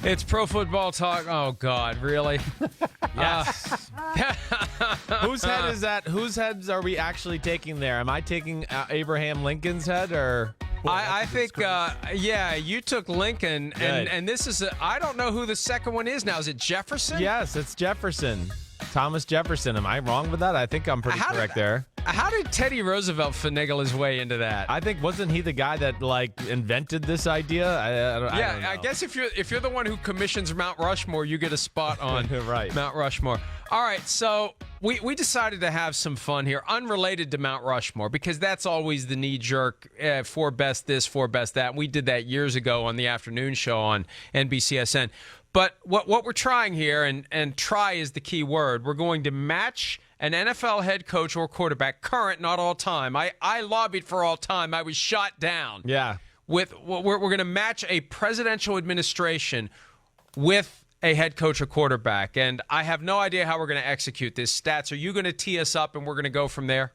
It's Pro Football Talk. Oh, God, really? Yes. Whose head is that? Whose heads are we actually taking there? Am I taking Abraham Lincoln's head or? I think, you took Lincoln, and this is I don't know who the second one is now. Is it Jefferson? Yes, it's Jefferson. Thomas Jefferson. Am I wrong with that? I think I'm pretty correct there. How did Teddy Roosevelt finagle his way into that? I think wasn't he the guy that invented this idea? I don't know. I guess if you're the one who commissions Mount Rushmore, you get a spot on right. Mount Rushmore. All right, so we decided to have some fun here, unrelated to Mount Rushmore, because that's always the knee-jerk, for best this, for best that. We did that years ago on the afternoon show on NBCSN. But what we're trying here, and try is the key word, we're going to match an NFL head coach or quarterback, current, not all time. I lobbied for all time. I was shot down. Yeah. We're going to match a presidential administration with a head coach or quarterback. And I have no idea how we're going to execute this. Stats, are you going to tee us up and we're going to go from there?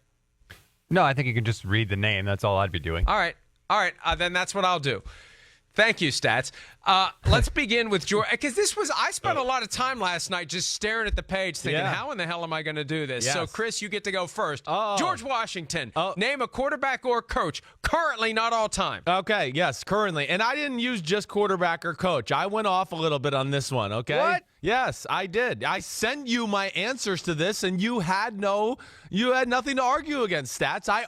No, I think you can just read the name. That's all I'd be doing. All right. Then that's what I'll do. Thank you, Stats. Let's begin with George, because I spent a lot of time last night just staring at the page thinking, how in the hell am I going to do this? Yes. So, Chris, you get to go first. Oh. George Washington, name a quarterback or coach, currently, not all time. Okay, yes, currently. And I didn't use just quarterback or coach. I went off a little bit on this one, okay? What? Yes, I did. I sent you my answers to this, and you had nothing to argue against, Stats. I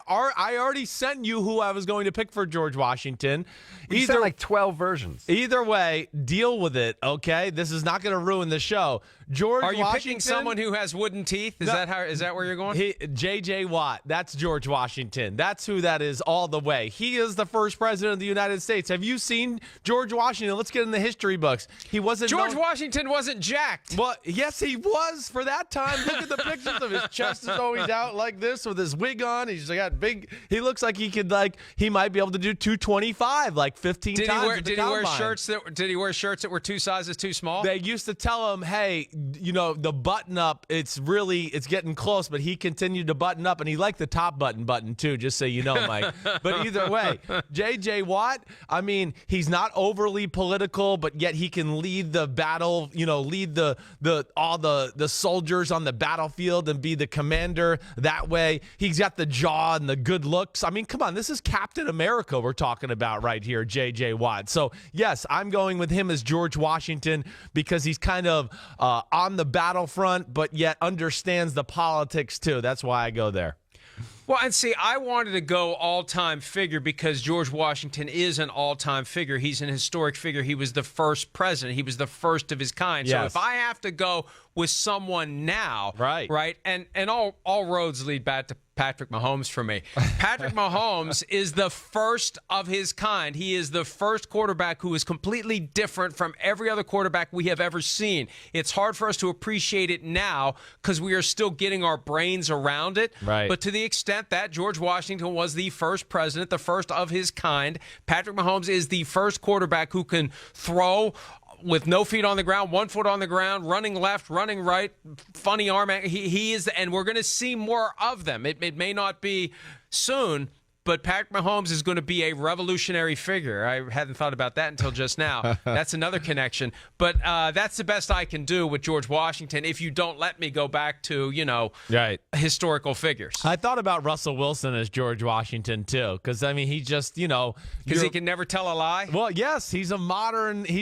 already sent you who I was going to pick for George Washington. You sent like 12 versions. Either way, deal with it, okay? This is not going to ruin the show. Are you picking someone who has wooden teeth? Is that where you're going? J.J. Watt. That's George Washington. That's who that is all the way. He is the first president of the United States. Have you seen George Washington? Let's get in the history books. George Washington wasn't jacked. Well, yes, he was for that time. Look at the pictures of his chest is always out like this with his wig on. He's got big. He looks like he might be able to do 225 like 15 times. Did he wear shirts that were 2 sizes too small? They used to tell him, hey, the button up, it's getting close, but he continued to button up, and he liked the top button too, just so you know, Mike. But either way, J.J. Watt, I mean, he's not overly political, but yet he can lead the battle, lead all the soldiers on the battlefield and be the commander that way. He's got the jaw and the good looks. I mean, come on, this is Captain America we're talking about right here, J.J. Watt. So, yes, I'm going with him as George Washington because he's kind of on the battlefront, but yet understands the politics too. That's why I go there. Well, and see, I wanted to go all-time figure because George Washington is an all-time figure. He's an historic figure. He was the first president. He was the first of his kind. Yes. So if I have to go with someone now, right, and all roads lead back to Patrick Mahomes for me. Patrick Mahomes is the first of his kind. He is the first quarterback who is completely different from every other quarterback we have ever seen. It's hard for us to appreciate it now because we are still getting our brains around it. Right. But to the extent that George Washington was the first president, the first of his kind, Patrick Mahomes is the first quarterback who can throw with no feet on the ground, 1 foot on the ground, running left, running right, funny arm. He is, and we're going to see more of them. It may not be soon, but Patrick Mahomes is going to be a revolutionary figure. I hadn't thought about that until just now. That's another connection. But that's the best I can do with George Washington if you don't let me go back to, historical figures. I thought about Russell Wilson as George Washington, too, because, I mean, he just, Because he can never tell a lie? Well, yes, he's a modern, he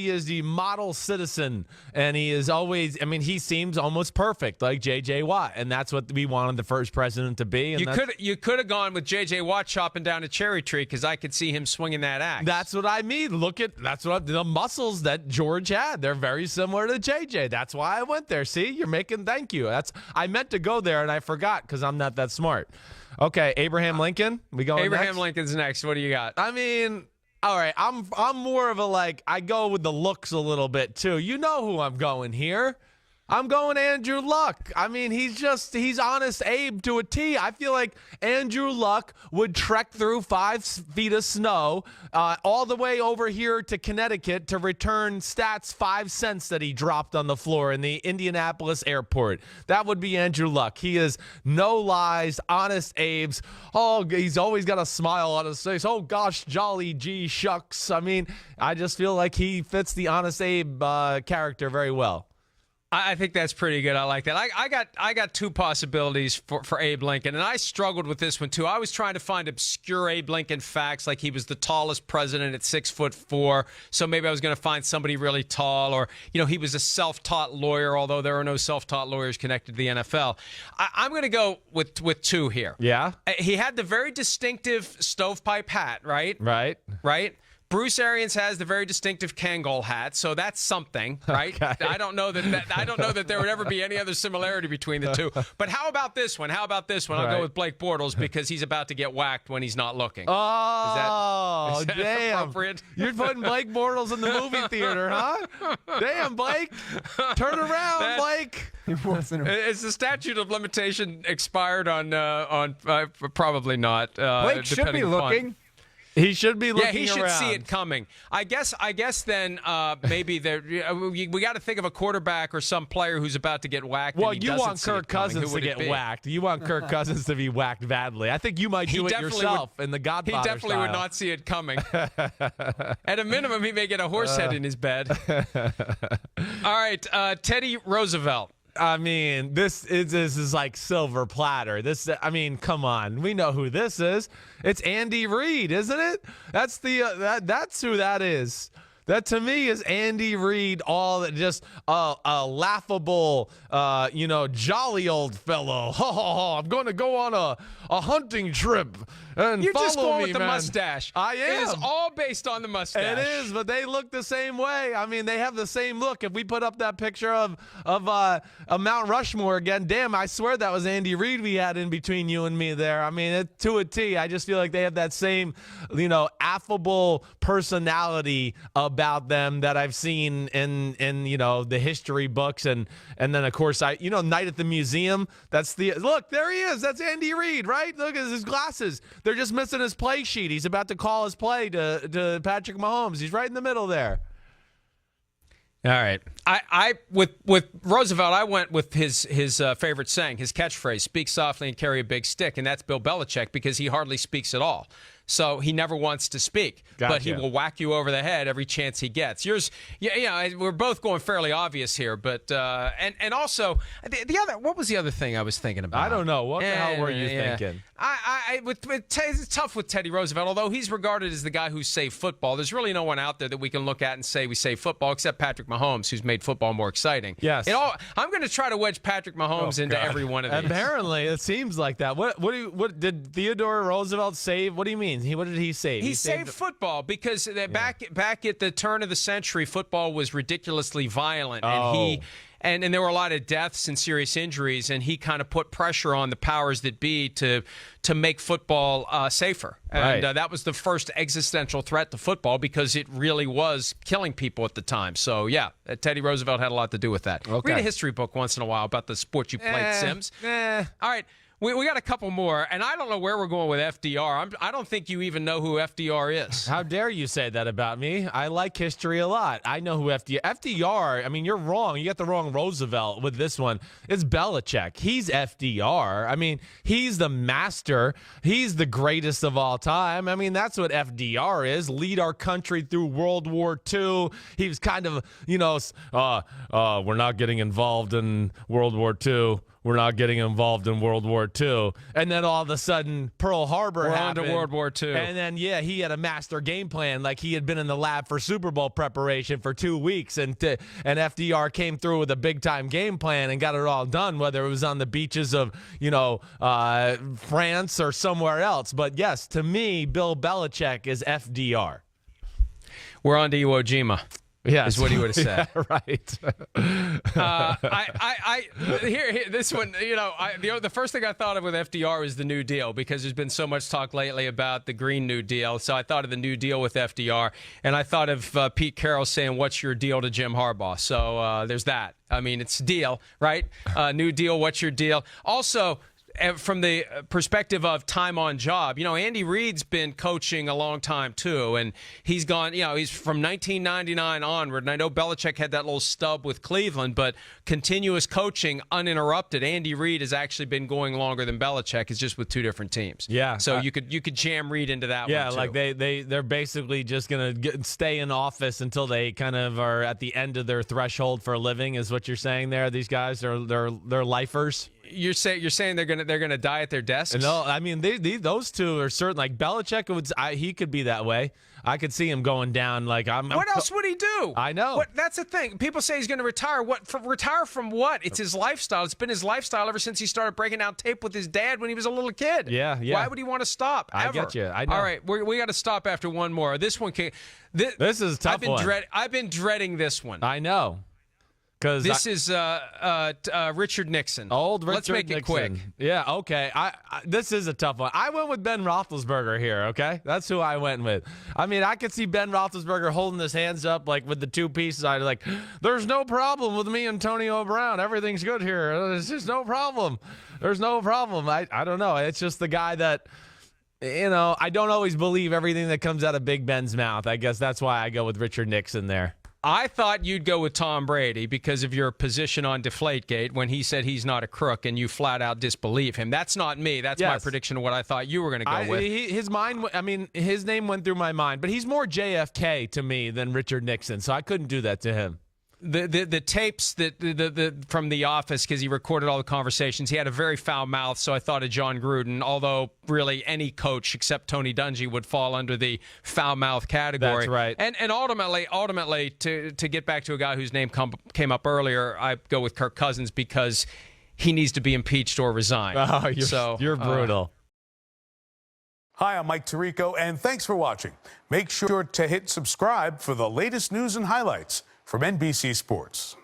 is the model citizen, and he is always, I mean, he seems almost perfect, like J.J. Watt, and that's what we wanted the first president to be. And you could have gone with J.J. Watt chopping down a cherry tree because I could see him swinging that axe. That's what I mean. The muscles that George had. They're very similar to J.J. That's why I went there. See, thank you. I meant to go there and I forgot because I'm not that smart. Okay, Abraham Lincoln. We going Abraham next? Lincoln's next. What do you got? I mean, all right. I'm more of a I go with the looks a little bit too. You know who I'm going here. I'm going Andrew Luck. I mean, he's honest Abe to a T. I feel like Andrew Luck would trek through 5 feet of snow all the way over here to Connecticut to return Stats 5 cents that he dropped on the floor in the Indianapolis airport. That would be Andrew Luck. He is no lies, honest Abe's. Oh, he's always got a smile on his face. Oh, gosh, jolly gee shucks. I mean, I just feel like he fits the honest Abe character very well. I think that's pretty good. I like that. I got 2 possibilities for Abe Lincoln, and I struggled with this one too. I was trying to find obscure Abe Lincoln facts, like he was the tallest president at 6'4", so maybe I was going to find somebody really tall, or he was a self-taught lawyer, although there are no self-taught lawyers connected to the NFL. I'm going to go with 2 here. Yeah, he had the very distinctive stovepipe hat, right? Right. Bruce Arians has the very distinctive Kangol hat, so that's something, right? Okay. I don't know that there would ever be any other similarity between the 2. But how about this one? I'll go with Blake Bortles because he's about to get whacked when he's not looking. Oh, is that damn! Appropriate? You're putting Blake Bortles in the movie theater, huh? Damn, Blake! Turn around, Blake. Is the statute of limitation expired on probably not. Blake should be looking. He should be looking around. Yeah, he should see it coming. I guess then maybe we got to think of a quarterback or some player who's about to get whacked. Well, and you want Kirk Cousins to get whacked. You want Kirk Cousins to be whacked badly. I think you might do it yourself in the Godfather He definitely style. would not see it coming. At a minimum, he may get a horse head in his bed. All right, Teddy Roosevelt. I mean, this is like silver platter. Come on. We know who this is. It's Andy Reid, isn't it? That's that's who that is. That to me is Andy Reid, just a laughable, jolly old fellow. I'm going to go on a hunting trip and You're follow just going me, with the man. mustache. I am. It is all based on the mustache. It is, but they look the same way. I mean, they have the same look. If we put up that picture of Mount Rushmore again, damn, I swear that was Andy Reid we had in between you and me there. I mean, to a T. I just feel like they have that same, affable personality about them that I've seen in the history books, and then of course Night at the Museum. Look, there he is. That's Andy Reid, right? Look at his glasses. They're just missing his play sheet. He's about to call his play to Patrick Mahomes. He's right in the middle there. All right. I with Roosevelt, I went with his favorite saying, his catchphrase, speak softly and carry a big stick, and that's Bill Belichick because he hardly speaks at all. So he never wants to speak, but he will whack you over the head every chance he gets. Yours, we're both going fairly obvious here, but and also the other. What was the other thing I was thinking about? I don't know. What the hell were you thinking? It's tough with Teddy Roosevelt, although he's regarded as the guy who saved football. There's really no one out there that we can look at and say we saved football except Patrick Mahomes, who's made football more exciting. Yes. I'm going to try to wedge Patrick Mahomes into every one of these. Apparently, it seems like that. What did Theodore Roosevelt save? What do you mean? What did he save? He saved football because back at the turn of the century, football was ridiculously violent, and there were a lot of deaths and serious injuries, and he kind of put pressure on the powers that be to make football safer. And that was the first existential threat to football because it really was killing people at the time. So, yeah, Teddy Roosevelt had a lot to do with that. Okay. Read a history book once in a while about the sport you played, Simms. All right. We got a couple more, and I don't know where we're going with FDR. I don't think you even know who FDR is. How dare you say that about me? I like history a lot. I know who FDR, I mean, you're wrong. You got the wrong Roosevelt with this one. It's Belichick. He's FDR. I mean, he's the master. He's the greatest of all time. I mean, that's what FDR is. Lead our country through World War II. He was kind of, we're not getting involved in World War II. We're not getting involved in World War II. And then all of a sudden, Pearl Harbor happened. We're on to World War II. And then, he had a master game plan, like he had been in the lab for Super Bowl preparation for 2 weeks. And FDR came through with a big-time game plan and got it all done, whether it was on the beaches of, France or somewhere else. But, yes, to me, Bill Belichick is FDR. We're on to Iwo Jima. Yes. Is what he would have said. Yeah, right. Here, this one, the first thing I thought of with FDR was the New Deal, because there's been so much talk lately about the Green New Deal. So I thought of the New Deal with FDR, and I thought of Pete Carroll saying, "What's your deal to Jim Harbaugh?" So there's that. I mean, it's deal, right? New Deal. What's your deal? Also, from the perspective of time on job, Andy Reid's been coaching a long time too, and he's gone, he's from 1999 onward, and I know Belichick had that little stub with Cleveland, but continuous coaching uninterrupted. Andy Reid has actually been going longer than Belichick. It's just with two different teams. Yeah. So you could jam Reid into that one too. Yeah, like they're basically just going to stay in office until they kind of are at the end of their threshold for a living, is what you're saying there. These guys they're lifers. You're saying they're gonna die at their desks? No, I mean those two are certain. Like Belichick, he could be that way. I could see him going down. What else would he do? I know. That's the thing. People say he's going to retire. Retire from what? It's his lifestyle. It's been his lifestyle ever since he started breaking down tape with his dad when he was a little kid. Yeah. Why would he want to stop? Ever? I get you. I know. All right, we got to stop after one more. This one can. This is a tough one. I've been dreading this one. I know. This is Richard Nixon. Old Richard Let's make Nixon. it quick. Yeah, okay. This is a tough one. I went with Ben Roethlisberger here, okay? That's who I went with. I mean, I could see Ben Roethlisberger holding his hands up like with the two pieces. I'd like, there's no problem with me, Antonio Brown. Everything's good here. There's just no problem. There's no problem. I don't know. It's just the guy that, I don't always believe everything that comes out of Big Ben's mouth. I guess that's why I go with Richard Nixon there. I thought you'd go with Tom Brady because of your position on Deflategate when he said he's not a crook and you flat out disbelieve him. That's not me. That's my prediction of what I thought you were going to go with. His name went through my mind, but he's more JFK to me than Richard Nixon, so I couldn't do that to him. The tapes from The Office, because he recorded all the conversations, he had a very foul mouth, so I thought of John Gruden, although really any coach except Tony Dungy would fall under the foul mouth category. That's right. And ultimately, to get back to a guy whose name came up earlier, I go with Kirk Cousins because he needs to be impeached or resign. Oh, you're brutal. Hi, I'm Mike Tirico, and thanks for watching. Make sure to hit subscribe for the latest news and highlights from NBC Sports.